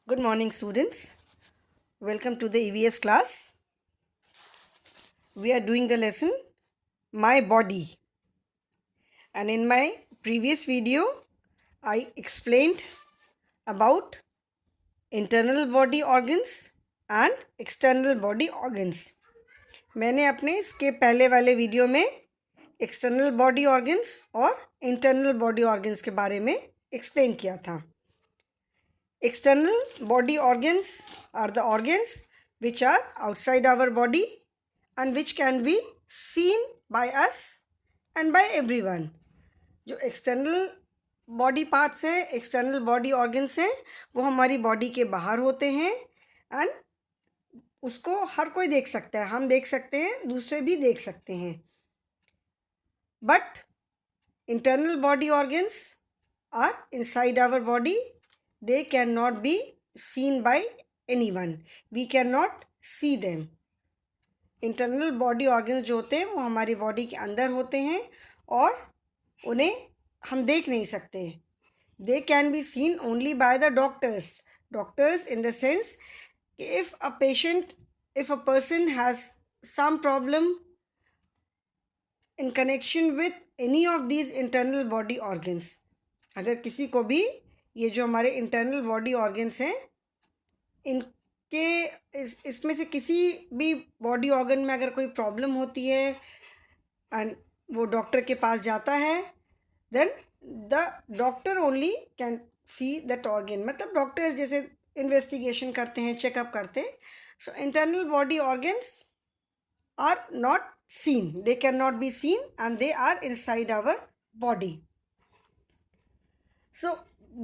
Good morning, students. Welcome to the EVS class. We are doing the lesson My Body. And in my previous video, I explained about internal body organs and external body organs. मैंने अपने इसके पहले वाले video में external body organs और internal body organs के बारे में एक्सप्लेन किया था. External body organs are the organs which are outside our body and which can be seen by us and by everyone. जो external body parts है, external body organs हैं, वो हमारी body के बाहर होते हैं and उसको हर कोई देख सकता है. हम देख सकते हैं, दूसरे भी देख सकते हैं. But internal body organs are inside our body. They cannot be seen by anyone. We cannot see them. Internal body organs जो होते हैं वो हमारी बॉडी के अंदर होते हैं और उन्हें हम देख नहीं सकते. They can be seen only by the doctors. Doctors in the sense if a person has some problem in connection with any of these internal body organs. अगर किसी को भी ये जो हमारे इंटरनल बॉडी ऑर्गन्स हैं इनके इसमें से किसी भी बॉडी ऑर्गन में अगर कोई प्रॉब्लम होती है एंड वो डॉक्टर के पास जाता है then the doctor only can see that organ. मतलब डॉक्टर्स जैसे इन्वेस्टिगेशन करते हैं, चेकअप करते हैं. So internal body organs are not seen. They cannot be seen and they are inside our body. So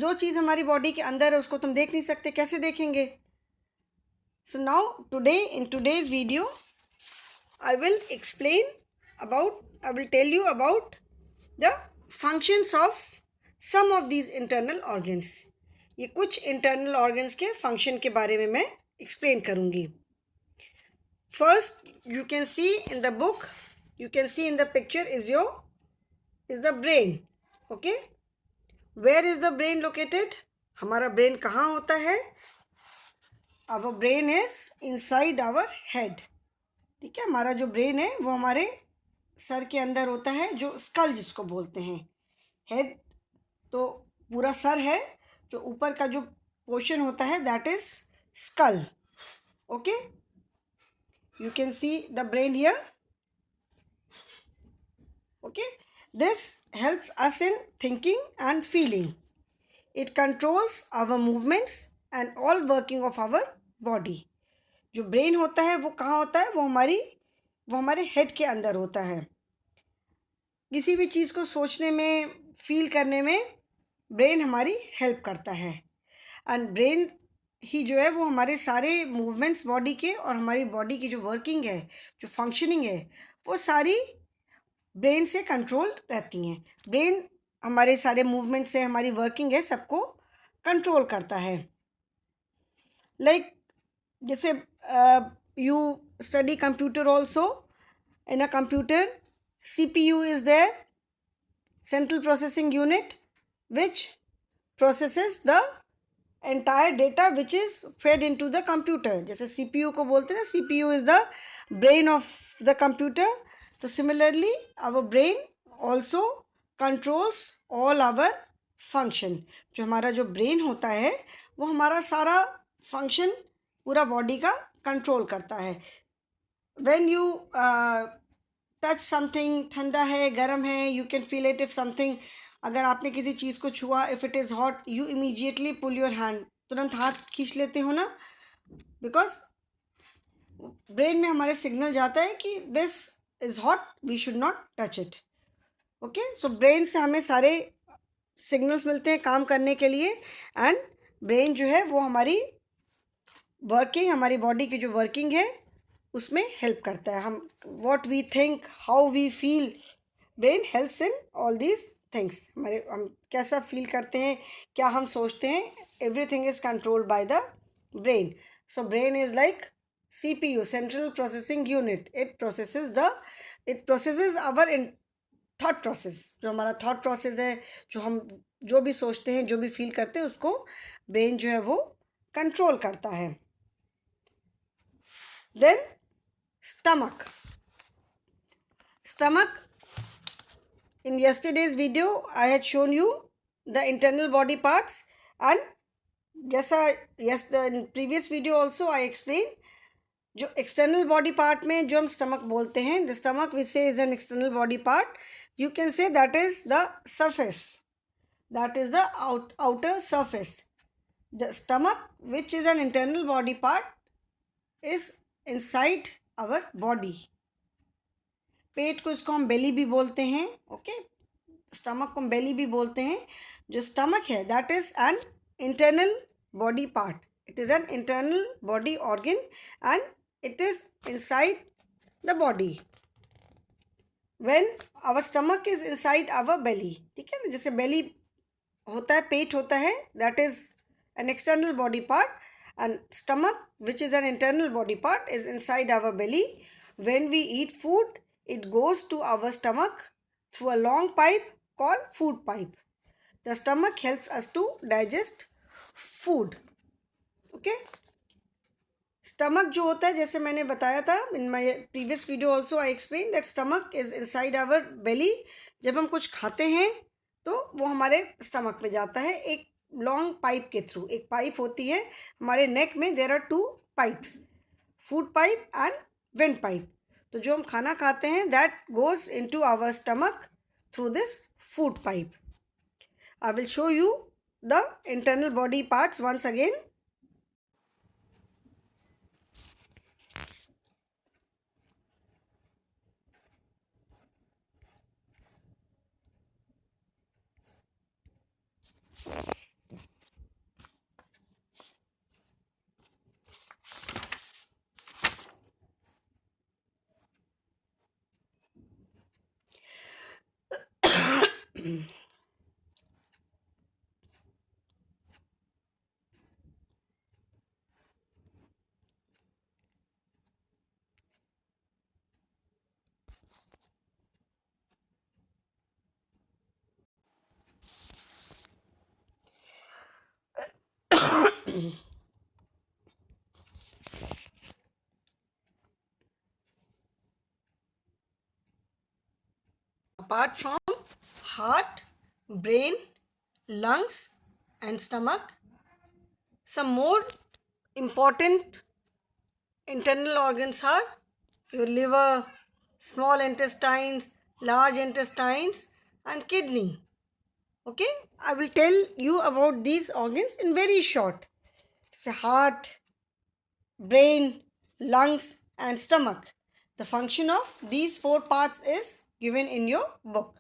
जो चीज़ हमारी बॉडी के अंदर है उसको तुम देख नहीं सकते, कैसे देखेंगे? So now in today's video I will tell you about the functions of some of these internal organs. ये कुछ internal organs के function के बारे में मैं explain करूँगी. First, you can see in the book, you can see in the picture is the brain. Okay? Where is the brain located? हमारा brain कहाँ होता है? Our brain is inside our head. ठीक है, हमारा जो brain है वो हमारे सर के अंदर होता है, जो skull जिसको बोलते हैं. Head तो पूरा सर है, जो ऊपर का जो portion होता है that is skull. Okay? You can see the brain here. Okay, this helps us in thinking and feeling. It controls our movements and all working of our body. जो brain होता है वो कहाँ होता है? वो हमारे head के अंदर होता है. किसी भी चीज़ को सोचने में, फील करने में brain हमारी help करता है. And brain ही जो है वो हमारे सारे मूवमेंट्स बॉडी के और हमारी बॉडी की जो वर्किंग है, जो फंक्शनिंग है, वो सारी ब्रेन से कंट्रोल रहती हैं. ब्रेन हमारे सारे मूवमेंट से, हमारी वर्किंग है, सबको कंट्रोल करता है. लाइक जैसे you study computer also. In a computer CPU is there, central processing unit, which processes the entire data which is fed into the computer. जैसे CPU को बोलते हैं ना, CPU is the brain of the computer. So similarly our brain also controls all our function. जो हमारा जो brain होता है वो हमारा सारा function पूरा body का control करता है. When you touch something, ठंडा है, गर्म है, you can feel it. If something, अगर आपने किसी चीज़ को छुआ, if it is hot, you immediately pull your hand, तुरंत हाथ खींच लेते हो ना, बिकॉज ब्रेन में हमारे सिग्नल जाता है कि this is hot, we should not touch it. Okay, so brain से हमें सारे सिग्नल्स मिलते हैं काम करने के लिए. एंड ब्रेन जो है वो हमारी वर्किंग, हमारी बॉडी की जो वर्किंग है उसमें हेल्प करता है. हम what we think, how we feel, brain helps in all these things. हम कैसा फील करते हैं, क्या हम सोचते हैं, everything is controlled by the brain. So brain is like CPU, central processing unit. It processes our in thought process. जो हमारा थॉट प्रोसेस है, जो हम जो भी सोचते हैं, जो भी फील करते हैं, उसको ब्रेन जो है वो कंट्रोल करता है. Then stomach. Stomach, in yesterday's video I had shown you the internal body parts, and जैसा in previous video also I explained, जो external body part में जो हम stomach बोलते हैं, the stomach we say is an external body part. You can say that is the surface, that is the outer surface. The stomach, which is an internal body part, is inside our body. पेट को इसको हम बेली भी बोलते हैं. Okay, stomach को हम बेली भी बोलते हैं. जो स्टमक है that is an internal body part. It is an internal body organ and it is inside the body. When our stomach is inside our belly, ठीक है ना, जैसे बेली होता है, पेट होता है, that is an external body part, and stomach which is an internal body part is inside our belly. When we eat food, it goes to our stomach through a long pipe called food pipe. The stomach helps us to digest food. Okay? Stomach जो होता है, जैसे मैंने बताया था in my previous video also I explained that stomach is inside our belly. जब हम कुछ खाते हैं तो वो हमारे stomach में जाता है एक long pipe के through. एक pipe होती है हमारे neck में. there are two pipes, food pipe and wind pipe. तो जो हम खाना खाते हैं that goes into our stomach through this food pipe. I will show you the internal body parts once again. Apart from heart, brain, lungs and stomach, some more important internal organs are your liver, small intestines, large intestines and kidney. Okay, I will tell you about these organs in very short. So heart, brain, lungs and stomach. The function of these four parts is given in your book.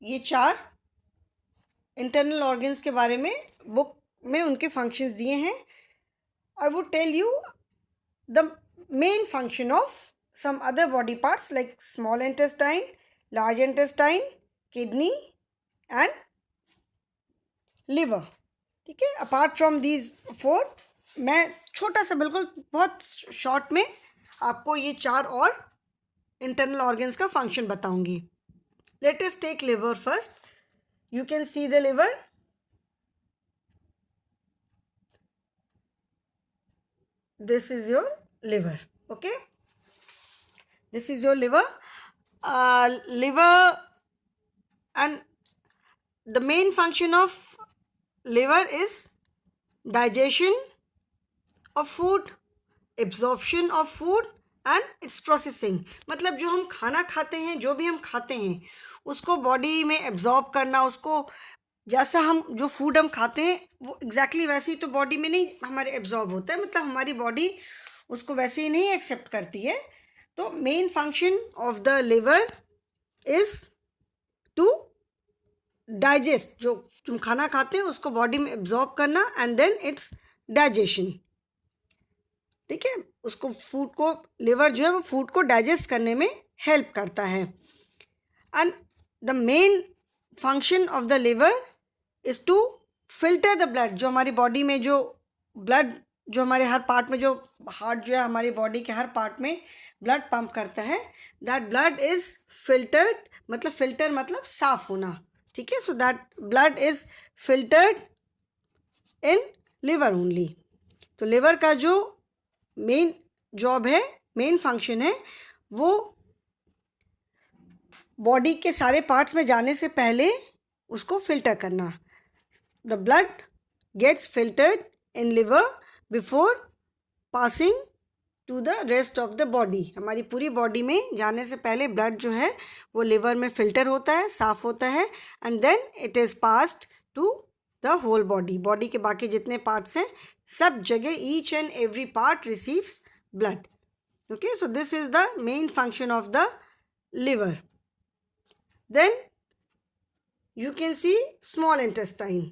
ये चार internal organs के बारे में book में उनके functions दिए हैं. I would tell you the main function of some other body parts like small intestine, large intestine, kidney and liver. ठीक है, अपार्ट फ्रॉम दीज फोर मैं छोटा सा बिल्कुल बहुत शॉर्ट में आपको ये चार और इंटरनल ऑर्गन्स का फंक्शन बताऊंगी. Let us take liver first. You can see the liver. This is your liver. Okay, this is your liver. Liver, and the main function of liver is digestion of food, absorption of food and its processing. मतलब जो हम खाना खाते हैं, जो भी हम खाते हैं उसको बॉडी में एब्जॉर्ब करना, उसको जैसा हम जो फूड हम खाते हैं वो एग्जैक्टली वैसे ही तो बॉडी में नहीं हमारे एब्जॉर्ब होता है, मतलब हमारी बॉडी उसको वैसे ही नहीं एक्सेप्ट करती है. तो main function of the liver is to digest. जो तुम खाना खाते हैं उसको बॉडी में एब्जॉर्ब करना एंड देन इट्स डाइजेशन. ठीक है, उसको फूड को लिवर जो है वो फूड को डाइजेस्ट करने में हेल्प करता है. And the main function of the liver is to filter the blood. जो हमारी बॉडी में जो ब्लड जो हमारे हर पार्ट में, जो हार्ट जो है हमारी बॉडी के हर पार्ट में ब्लड पंप करता है, दैट ब्लड इज फिल्टर्ड. मतलब फिल्टर मतलब साफ होना. ठीक है, so that blood is filtered in liver only. तो लिवर का जो मेन जॉब है, मेन फंक्शन है, वो बॉडी के सारे पार्ट्स में जाने से पहले उसको फिल्टर करना. The blood gets filtered in liver before passing to the rest of the body. हमारी पूरी बॉडी में जाने से पहले ब्लड जो है वो लिवर में फिल्टर होता है, साफ होता है, and then it is passed to the whole body. Body के बाकी जितने पार्ट्स हैं सब जगह each and every part receives blood. Okay, so this is the main function of the liver. Then you can see small intestine.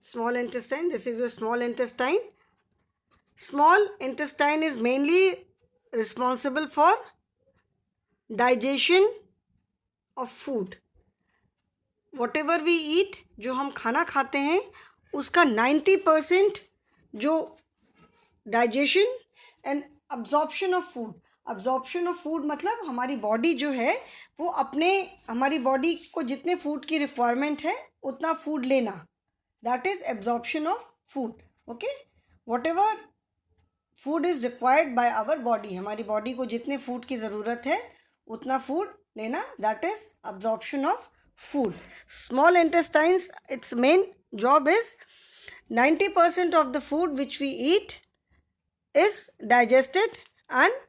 Small intestine, this is your small intestine. Small intestine is mainly responsible for digestion of food. Whatever we eat, जो हम खाना खाते हैं उसका 90% जो digestion and absorption of food. Absorption of food मतलब हमारी body जो है वो अपने, हमारी बॉडी को जितने फूड की रिक्वायरमेंट है उतना फूड लेना, that is absorption of food. Okay, whatever food is required by our body, हमारी बॉडी को जितने फूड की ज़रूरत है उतना फूड लेना, that is absorption of food. Small intestines, its main job is 90% of the food which we eat is digested and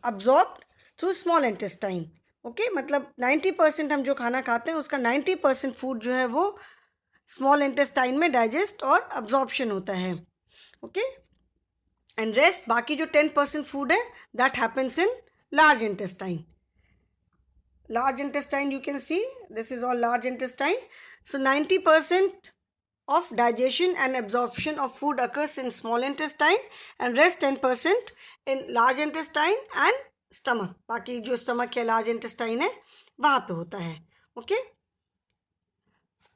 absorbed through small intestine. ओके, मतलब 90% हम जो खाना खाते हैं उसका 90% फूड जो है वो स्मॉल इंटेस्टाइन में डाइजेस्ट और अब्जॉर्प्शन होता है. ओके, एंड रेस्ट बाकी जो 10% फूड है that happens in large intestine. Large intestine you can see this is all large intestine. So 90% of digestion and absorption of food occurs in small intestine and rest 10% in large intestine and stomach. बाकी जो stomach या large intestine है वहाँ पे होता है. Okay,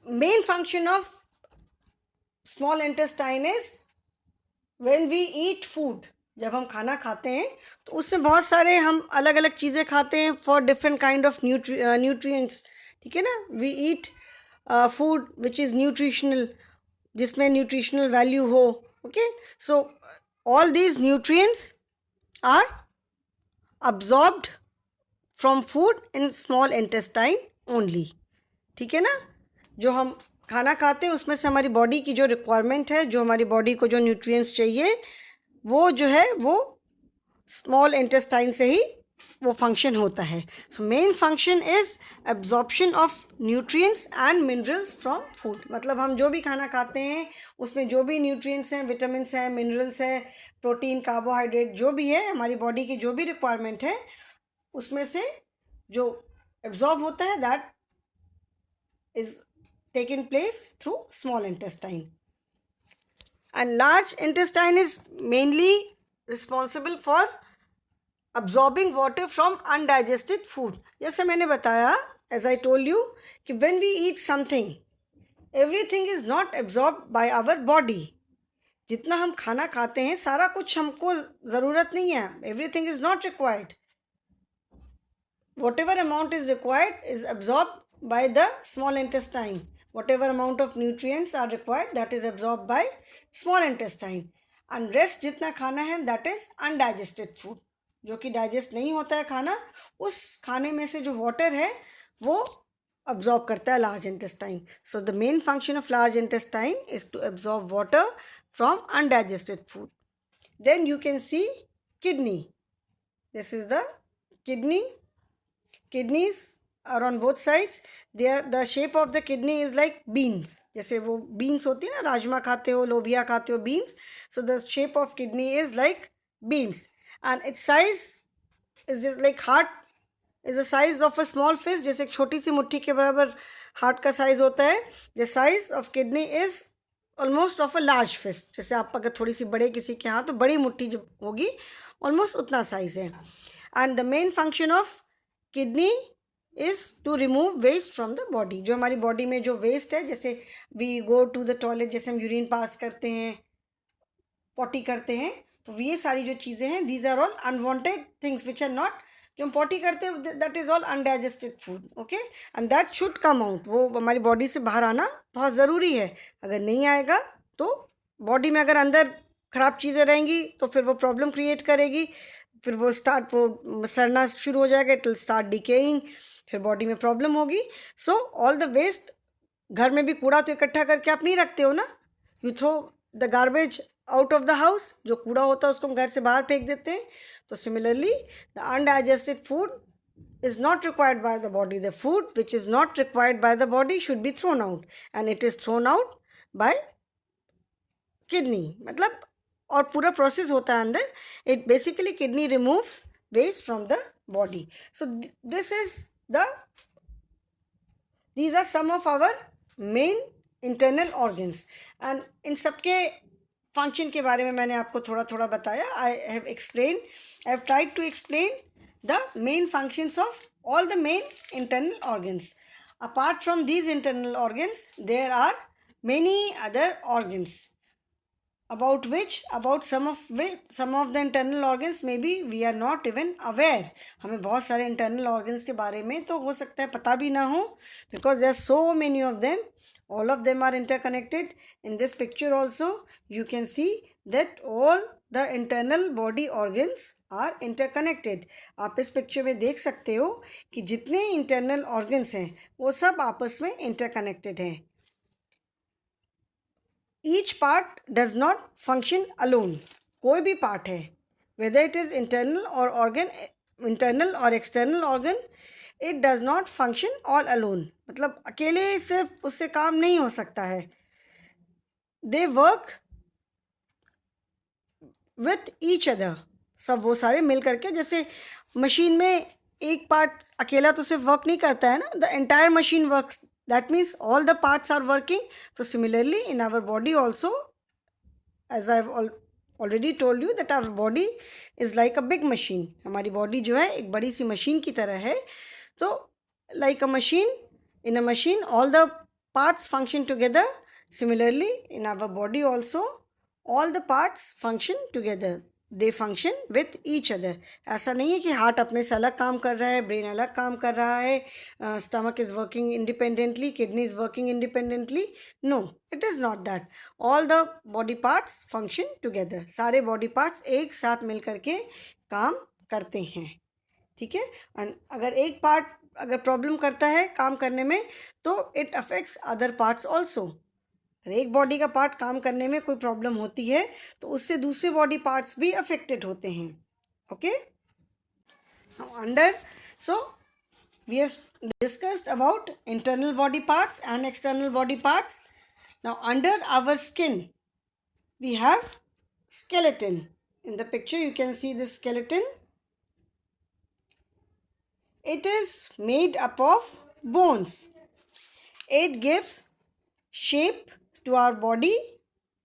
main function of small intestine is when we eat food. जब हम खाना खाते हैं तो उससे बहुत सारे हम अलग अलग चीज़ें खाते हैं for different kind of nutrients. ठीक है ना, we eat food which is nutritional, जिसमें न्यूट्रिशनल वैल्यू हो. ओके, so all these nutrients are absorbed from food in small intestine only. ठीक है ना, जो हम खाना खाते हैं उसमें से हमारी बॉडी की जो रिक्वायरमेंट है, जो हमारी बॉडी को जो न्यूट्रिएंट्स चाहिए वो जो है वो स्मॉल इंटेस्टाइन से ही वो फंक्शन होता है. So main function is absorption of nutrients and minerals from food. मतलब हम जो भी खाना खाते हैं उसमें जो भी न्यूट्रिएंट्स हैं, विटामिन्स हैं, मिनरल्स हैं, प्रोटीन, कार्बोहाइड्रेट जो भी है, हमारी बॉडी की जो भी रिक्वायरमेंट है उसमें से जो एब्जॉर्ब होता है that is taken place through small intestine. And large intestine is mainly responsible for absorbing water from undigested food. जैसे मैंने बताया, as I told you, कि when we eat something, everything is not absorbed by our body. जितना हम खाना खाते हैं सारा कुछ हमको ज़रूरत नहीं है. Everything is not required. Whatever amount is required is absorbed by the small intestine. Whatever amount of nutrients are required, that is absorbed by small intestine. And rest जितना खाना है that is undigested food. जो कि digest नहीं होता है खाना, उस खाने में से जो वाटर है वो अब्जॉर्ब करता है large intestine. So the main function of large intestine is to absorb water from undigested food. Then you can see kidney. This is the kidney. Kidneys are on both sides. They are, the shape of the kidney is like beans. जैसे वो beans होती है ना, राजमा खाते हो, लोबिया खाते हो, beans. So the shape of kidney is like beans. And its size is just like heart is the size of a small fist. जैसे एक छोटी सी मुट्ठी के बराबर हार्ट का साइज़ होता है. The size of kidney is almost of a large fist. जैसे आप अगर थोड़ी सी बड़े किसी के यहाँ तो बड़ी मुट्ठी जब होगी almost उतना साइज़ है. And the main function of kidney is to remove waste from the body. जो हमारी बॉडी में जो वेस्ट है, जैसे we go to the toilet, जैसे हम यूरिन पास करते हैं, पॉटी करते हैं, तो ये सारी जो चीज़ें हैं these are all unwanted things which are not, जो हम पॉटी करते हैं that is all undigested food. Okay, and that should come out. वो हमारी बॉडी से बाहर आना बहुत ज़रूरी है. अगर नहीं आएगा तो बॉडी में अगर अंदर ख़राब चीज़ें रहेंगी तो फिर वो प्रॉब्लम क्रिएट करेगी, फिर वो सड़ना शुरू हो जाएगा, इट विल स्टार्ट डिकेइंग, फिर बॉडी में प्रॉब्लम होगी. सो ऑल द वेस्ट, घर में भी कूड़ा तो इकट्ठा करके आप नहीं रखते हो ना, you throw the garbage out of the house. जो कूड़ा होता है उसको हम घर से बाहर फेंक देते हैं. तो similarly the undigested food is not required by the body. The food which is not required by the body should be thrown out, and it is thrown out by kidney. मतलब और पूरा प्रोसेस होता है अंदर. It basically kidney removes waste from the body. So this is these are some of our main internal organs, and इन सबके function के बारे में मैंने आपको थोड़ा थोड़ा बताया. I have tried to explain the main functions of all the main internal organs. Apart from these internal organs, there are many other organs about some of the internal organs maybe we are not even aware. हमें बहुत सारे internal organs के बारे में तो हो सकता है पता भी ना हो, because there are so many of them. All of them are interconnected. In this picture also you can see that all the internal body organs are interconnected. आप इस पिक्चर में देख सकते हो कि जितने इंटरनल ऑर्गन्स हैं वो सब आपस में इंटरकनेक्टेड हैं. Each part does not function alone. कोई भी पार्ट है, वेदर इट इज़ इंटरनल और external organ, it does not function all alone. मतलब अकेले सिर्फ उससे काम नहीं हो सकता है. They work with each other. सब वो सारे मिल करके, जैसे मशीन में एक पार्ट अकेला तो सिर्फ वर्क नहीं करता है ना, the entire machine works. That means all the parts are working. तो similarly in our body also, as I already told you that our body is like a big machine. हमारी body जो है एक बड़ी सी मशीन की तरह है. तो like a machine, in a machine all the parts function together. Similarly in our body also all the parts function together. They function with each other. ऐसा नहीं है कि हार्ट अपने से अलग काम कर रहा है, ब्रेन अलग काम कर रहा है, stomach is working independently, kidney is working independently. No, it is not that. All the body parts function together. सारे बॉडी पार्ट्स एक साथ मिल करके काम करते हैं. ठीक है. एंड अगर एक पार्ट अगर प्रॉब्लम करता है काम करने में तो it affects other parts also. अगर एक बॉडी का पार्ट काम करने में कोई प्रॉब्लम होती है तो उससे दूसरे बॉडी पार्ट्स भी अफेक्टेड होते हैं. Okay. Under so we have discussed about internal body parts and external body parts. Now under our skin we have skeleton. In the picture you can see the skeleton. It is made up of bones. It gives shape to our body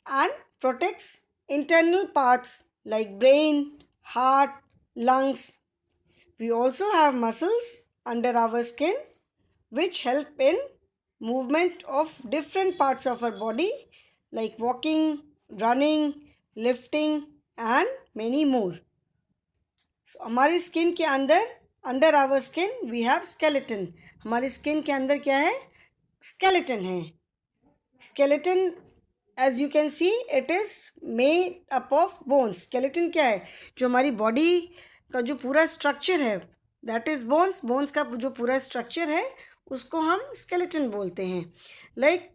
and protects internal parts like brain, heart, lungs. We also have muscles under our skin which help in movement of different parts of our body like walking, running, lifting and many more. So हमारी skin के अंदर, under our skin we have skeleton. हमारी skin के अंदर क्या है? Skeleton है. Skeleton as you can see it is made up of bones. Skeleton क्या है? जो हमारी बॉडी का जो पूरा स्ट्रक्चर है दैट इज़ बोन्स. बोन्स का जो पूरा स्ट्रक्चर है उसको हम स्केलेटन बोलते हैं. Like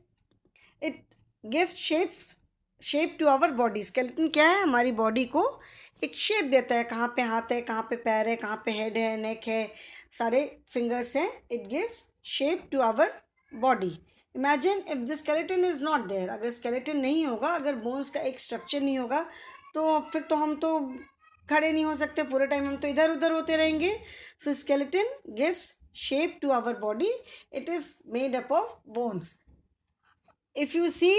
it gives shape to our body. Skeleton क्या है? हमारी बॉडी को एक शेप देता है. कहाँ पे हाथ है, कहाँ पे पैर है, कहाँ पे हेड है, नेक है, सारे फिंगर्स हैं. It gives shape to our body. Imagine if the skeleton is not there. अगर स्केलेटन नहीं होगा, अगर बोन्स का एक स्ट्रक्चर नहीं होगा तो फिर तो हम तो खड़े नहीं हो सकते पूरे टाइम, हम तो इधर उधर होते रहेंगे. So skeleton gives shape to our body. It is made up of bones. If you see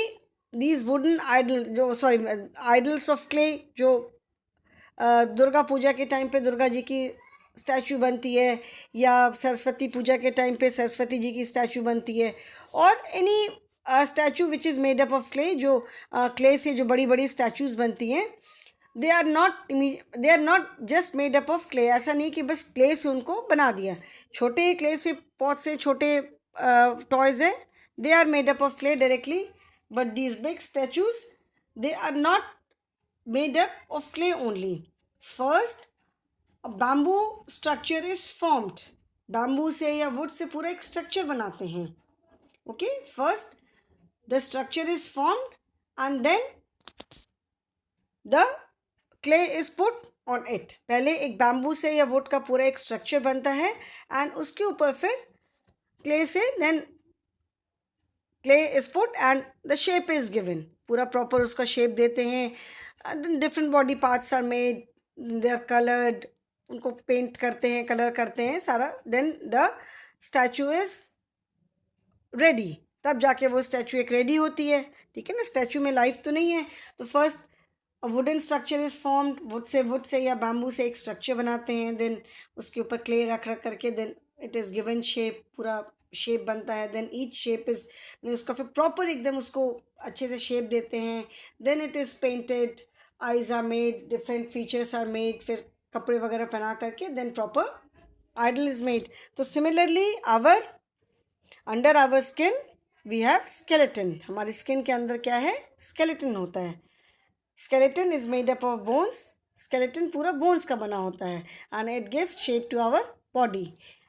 these wooden idols of clay, जो दुर्गा पूजा के टाइम पे दुर्गा जी की स्टैचू बनती है, या सरस्वती पूजा के टाइम पे सरस्वती जी की स्टैचू बनती है, और any statue which is made up of clay, जो क्ले से जो बड़ी बड़ी स्टैचूज़ बनती हैं, they are not just made up of clay. ऐसा नहीं कि बस क्ले से उनको बना दिया. छोटे क्ले से बहुत से छोटे टॉयज़ हैं, they are made up of clay directly, but these big statues they are not made up of clay only. First, a bamboo structure is formed. Bamboo से या wood से पूरा एक structure बनाते हैं. Okay, first the structure is formed and then the clay is put on it. पहले एक bamboo से या wood का पूरा एक structure बनता है and उसके ऊपर फिर clay से then clay is put and the shape is given. पूरा proper उसका shape देते हैं. Then different body parts are made, they are colored, उनको पेंट करते हैं, कलर करते हैं सारा. Then the statue is ready. तब जाके वो स्टैचू एक रेडी होती है. ठीक है ना, स्टैचू में लाइफ तो नहीं है. तो first wooden structure is formed. Would say या बैम्बू से एक स्ट्रक्चर बनाते हैं. देन उसके ऊपर क्ले रख करके then it is given shape, पूरा शेप बनता है. देन ईच शेप इज, उसका फिर प्रॉपर एकदम उसको अच्छे से शेप देते हैं. Then it is painted, eyes are made, different features are made. फिर कपड़े वगैरह पहना करके then proper idol is made. तो similarly our under our skin we have skeleton. हमारी स्किन के अंदर क्या है? स्केलेटन होता है. Skeleton is made up of bones. Skeleton पूरा बोन्स का बना होता है and it gives shape to our body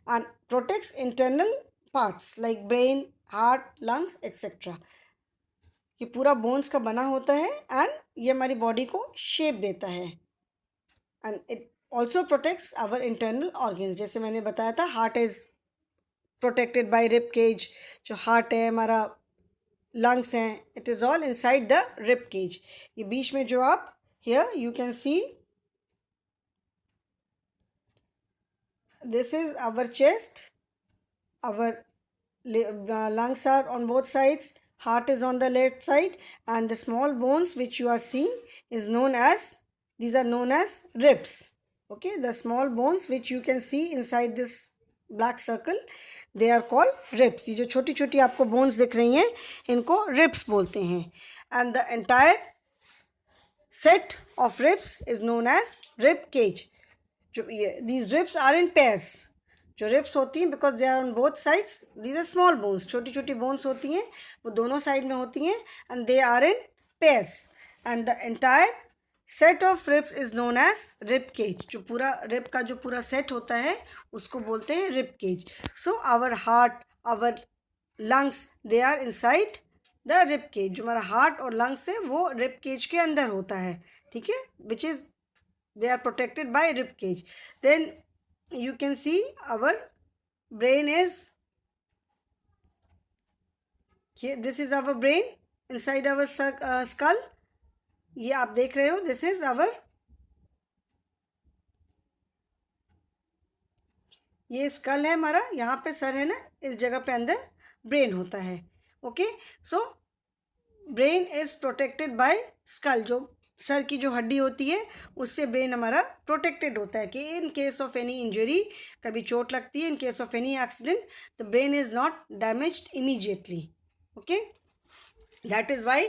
and protects internal parts like brain, heart, lungs etcetera. ये पूरा बोन्स का बना होता है एंड ये हमारी बॉडी को शेप देता है and it also protects our internal organs. जैसे मैंने बताया था, heart is protected by rib cage. जो हार्ट है हमारा, लंग्स हैं, it is all inside the rib cage. ये बीच में जो आप here you can see, this is our chest. Our lungs are on both sides, heart is on the left side and the small bones which you are seeing is known as, these are known as ribs. Okay, the small bones which you can see inside this black circle, they are called ribs. ये जो छोटी छोटी आपको bones दिख रही हैं इनको ribs बोलते हैं. And the entire set of ribs is known as rib cage. जो ये these ribs are in pairs. जो रिब्स होती हैं because they are on both sides, these are small bones, छोटी छोटी बोन्स होती हैं, वो दोनों साइड में होती हैं and they are in pairs and the entire set of ribs is known as rib cage. जो पूरा रिब का जो पूरा सेट होता है उसको बोलते हैं rib cage. So our heart, our lungs, they are inside the rib cage. जो हमारा हार्ट और लंग्स है वो रिब केज के अंदर होता है. ठीक है, which is they are protected by rib cage. Then you can see our brain is here. This is our brain inside our skull. ये आप देख रहे हो, this is our, ये स्कल है हमारा, यहाँ पे सर है ना, इस जगह पे अंदर ब्रेन होता है. Okay, so brain is protected by skull. जो सर की जो हड्डी होती है उससे ब्रेन हमारा प्रोटेक्टेड होता है कि in case of any injury, कभी चोट लगती है, in case of any accident the brain is not damaged immediately. Okay, that is why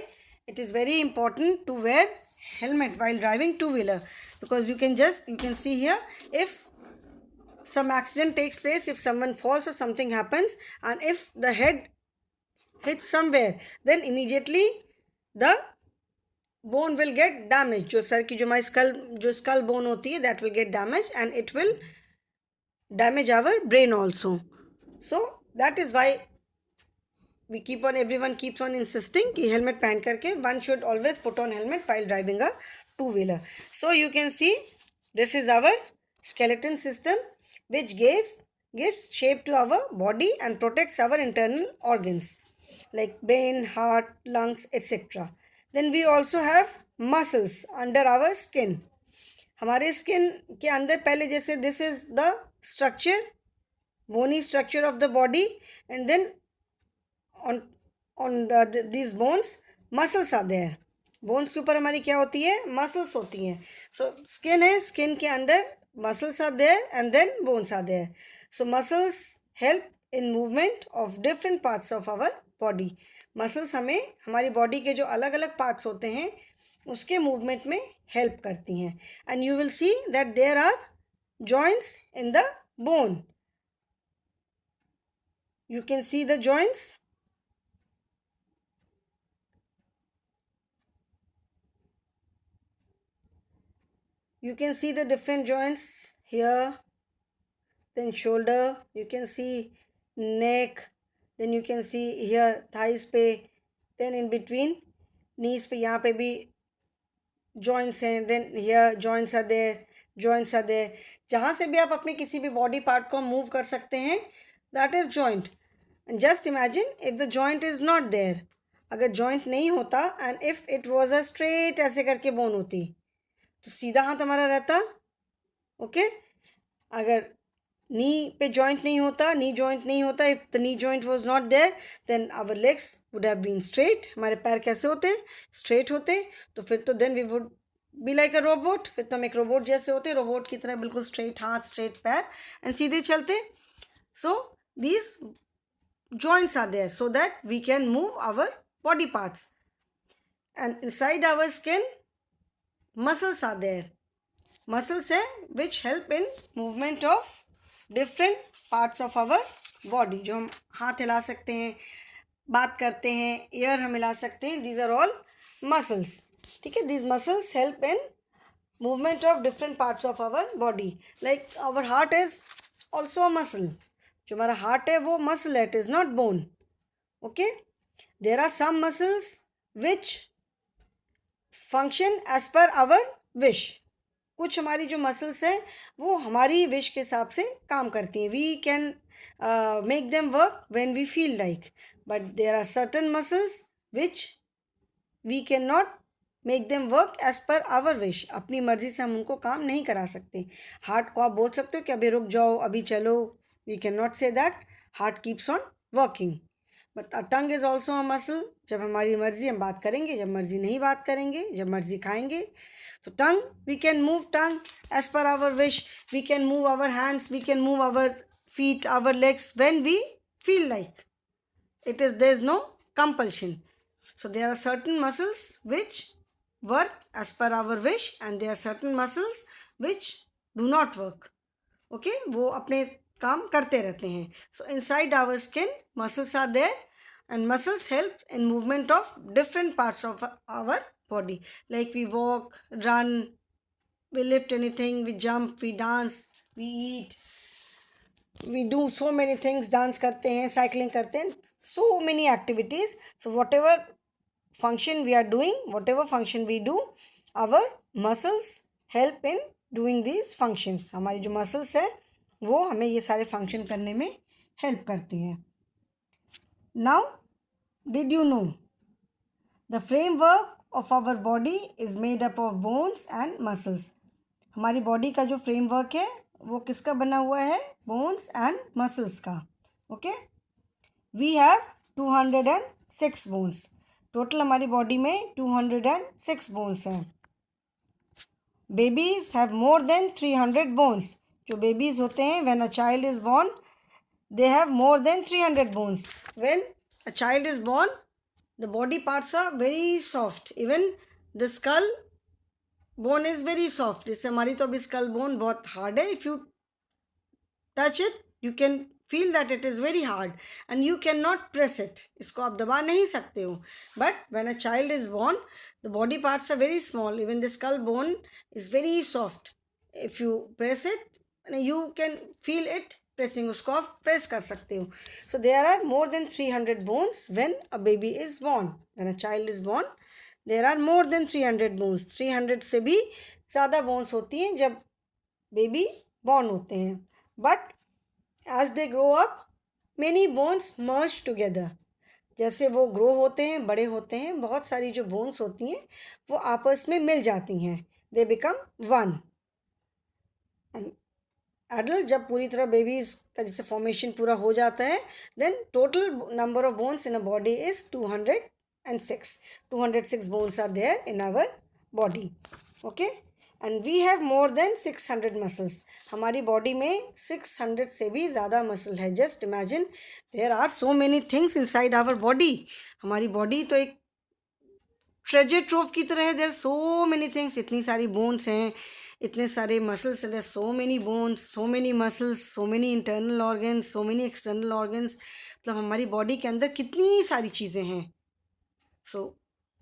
it is very important to wear helmet while driving two wheeler, because you can see here, if some accident takes place, if someone falls or something happens and if the head hits somewhere, then immediately the bone will get damaged. जो सर की जो हमारी skull bone होती है that will get damaged and it will damage our brain also. So that is why we everyone keeps on insisting कि helmet पहन करके one should always put on helmet while driving a two wheeler. So you can see this is our skeleton system which gives shape to our body and protects our internal organs like brain, heart, lungs, etc. Then we also have muscles under our skin. हमारे skin के अंदर पहले जैसे this is the structure, bony structure of the body, and then on these bones muscles are there. bones के ऊपर हमारी क्या होती है? muscles होती हैं. so skin है, skin के अंदर muscles are there and then bones are there. so muscles help in movement of different parts of our body. muscles हमें हमारी body के जो अलग अलग parts होते हैं उसके movement में help करती हैं. and you will see that there are joints in the bone. you can see the joints. You can see the different joints here, then shoulder, you can see neck, then you can see here thighs पे, then in between knees पे यहाँ पे भी joints हैं, then here joints are there, joints are there. जहाँ से भी आप अपने किसी भी body part को move कर सकते हैं, that is joint. And just imagine if the joint is not there. अगर joint नहीं होता and if it was a straight ऐसे करके bone होती तो सीधा हाथ हमारा रहता. ओके अगर नी पे जॉइंट नहीं होता, नी जॉइंट नहीं होता, if the knee joint was not there then our legs would have been straight. हमारे पैर कैसे होते? स्ट्रेट होते. तो फिर तो then we would be like a robot. फिर तो हम एक रोबोट जैसे होते, रोबोट की तरह बिल्कुल स्ट्रेट हाथ, स्ट्रेट पैर एंड सीधे चलते. So these joints are there so that we can move our body parts. And inside our skin muscles are there. Muscles है which help in movement of different parts of our body. जो हम हाथ हिला सकते हैं, बात करते हैं, ear हम हिला सकते हैं, these are all muscles. ठीक है, these muscles help in movement of different parts of our body. Like our heart is also a muscle. जो हमारा heart है वो muscle है, it is not bone. Okay, there are some muscles which function as per our wish. कुछ हमारी जो muscles हैं वो हमारी विश के हिसाब से काम करती हैं. We can make them work when we feel like, but there are certain muscles which we can not make them work as per our wish. अपनी मर्जी से हम उनको काम नहीं करा सकते. हार्ट को आप बोल सकते हो कि अभी रुक जाओ, अभी चलो. We can not say that. Heart keeps on working. But a tongue is also a muscle. जब हमारी मर्जी हम बात करेंगे, जब मर्जी नहीं बात करेंगे, जब मर्जी खाएंगे. So tongue, we can move tongue as per our wish. We can move our hands, we can move our feet, our legs when we feel like. There is no compulsion. So there are certain muscles which work as per our wish and there are certain muscles which do not work. Okay, वो अपने काम करते रहते हैं. So inside our skin, muscles are there and muscles help in movement of different parts of our body. Like we walk, run, we lift anything, we jump, we dance, we eat, we do so many things. Dance करते हैं, cycling करते हैं, so many activities. So whatever function we are doing, whatever function we do, our muscles help in doing these functions. हमारी जो muscles है वो हमें ये सारे function करने में help करती हैं. Now, did you know the framework of our body is made up of bones and muscles? हमारी बॉडी का जो फ्रेमवर्क है वो किसका बना हुआ है? Bones and muscles okay. We, have हैव 206 बोन्स. टोटल हमारी बॉडी में 206 बोन्स हैं. Babies have more than 300 bones. जो बेबीज होते हैं, when a child is born, they have more than 300 bones. When a child is born, the body parts are very soft. Even the skull bone is very soft. जैसे हमारी तो अभी skull bone बहुत hard है. If you touch it, you can feel that it is very hard and you cannot press it. इसको आप दबा नहीं सकते हो. But when a child is born, the body parts are very small. Even the skull bone is very soft. If you press it, you can feel it pressing. उसको आप press कर सकते हो. So there are more than 300 bones when a baby is born. When a child is born, there are more than 300 bones. 300 से भी ज़्यादा bones होती हैं जब baby born होते हैं. But as they grow up, many bones merge together. जैसे वो ग्रो होते हैं, बड़े होते हैं, बहुत सारी जो बोन्स होती हैं वो आपस में मिल जाती हैं. They become one. And adult जब पूरी तरह बेबीज़ का जैसे फॉर्मेशन पूरा हो जाता है, then total number of bones in a body is 206. 206 bones are there in our body. Okay, and we have more than 600 muscles. हमारी बॉडी में 600 से भी ज़्यादा मसल है. Just imagine, there are so many things inside our body. हमारी body तो एक ट्रेजर ट्रोव की तरह है. There are so many things. इतनी सारी बोन्स हैं, इतने सारे मसल्स हैं. सो many bones, so many muscles, so many internal organs, so many external organs. मतलब हमारी बॉडी के अंदर कितनी सारी चीज़ें हैं. So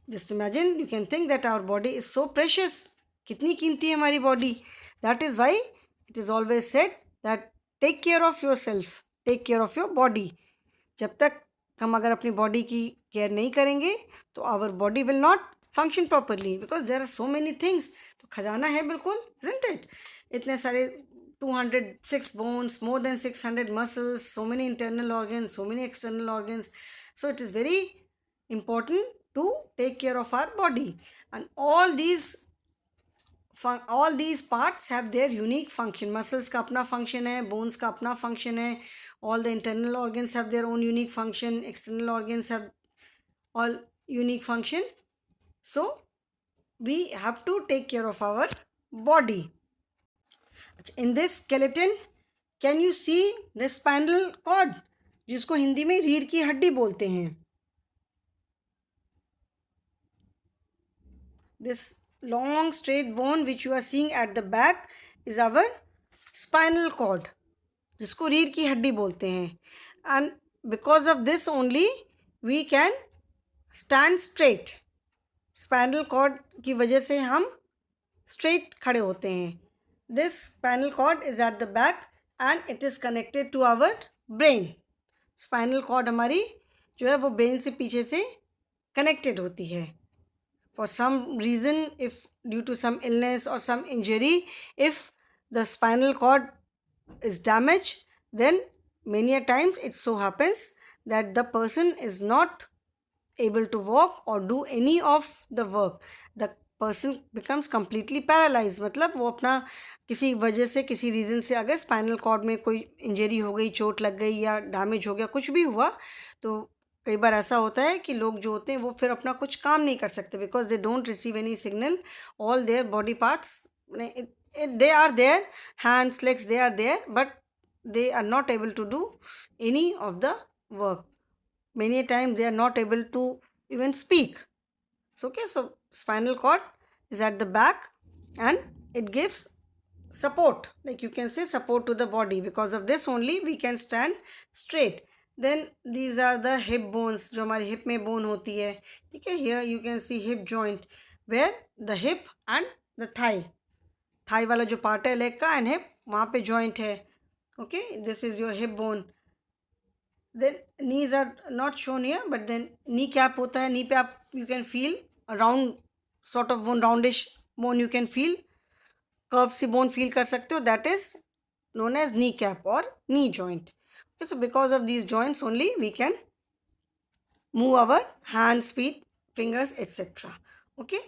just imagine, you can think that our body is so precious. कितनी कीमती है हमारी body. That is why it is always said that take care of yourself, take care of your body. जब तक हम अगर अपनी body की केयर नहीं करेंगे तो our body will not function properly, because there are so many things. तो खजाना है बिल्कुल, इजंट इट. इतने सारे 206 bones, more than 600 muscles, so many internal organs, so many external organs. So it is very important to take care of our body, and all these parts have their unique function. Muscles का अपना function है, bones का अपना function है, all the internal organs have their own unique function, external organs have all unique function. So we have to take care of our body. In this skeleton, can you see the spinal cord, जिसको हिंदी में रीढ़ की हड्डी बोलते हैं. This long straight bone which you are seeing at the back is our spinal cord, जिसको रीढ़ की हड्डी बोलते हैं. And because of this only we can stand straight. Spinal cord की वजह से हम स्ट्रेट खड़े होते हैं. This spinal cord is at the back and it is connected to our brain. Spinal cord हमारी जो है वो ब्रेन से पीछे से कनेक्टेड होती है. For some reason, if due to some illness और some injury, if the spinal cord is damaged, then many a times it so happens that the person is not able to walk or do any of the work. The person becomes completely paralyzed. मतलब वो अपना किसी वजह से, किसी reason से अगर spinal cord में कोई इंजरी हो गई, चोट लग गई या डैमेज हो गया, कुछ भी हुआ, तो कई बार ऐसा होता है कि लोग जो होते हैं वो फिर अपना कुछ काम नहीं कर सकते, because they don't receive any signal. All their body parts, they are there, hands, legs, they are there, but they are not able to do any of the work. Many times they are not able to even speak. So okay, so spinal cord is at the back and it gives support, like you can say support to the body. Because of this only we can stand straight. Then these are the hip bones, जो हमारी hip में bone होती है, ठीक है. Here you can see hip joint, where the hip and the thigh, thigh वाला जो part है लेग का एंड हिप, वहाँ पे जॉइंट है. Okay, this is your hip bone. Then knees are not shown here, but then kneecap होता है. Knee पे आप you can feel round sort of bone, roundish bone you can feel, curve सी bone फील कर सकते हो. That is known as kneecap और knee joint. Okay, so because of these joints only we can move our hands, feet, fingers, etc. Okay,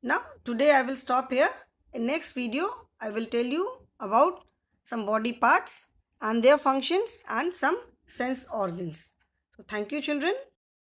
now today I will stop here. In next video I will tell you about some body parts and their functions and some sense organs. So thank you children.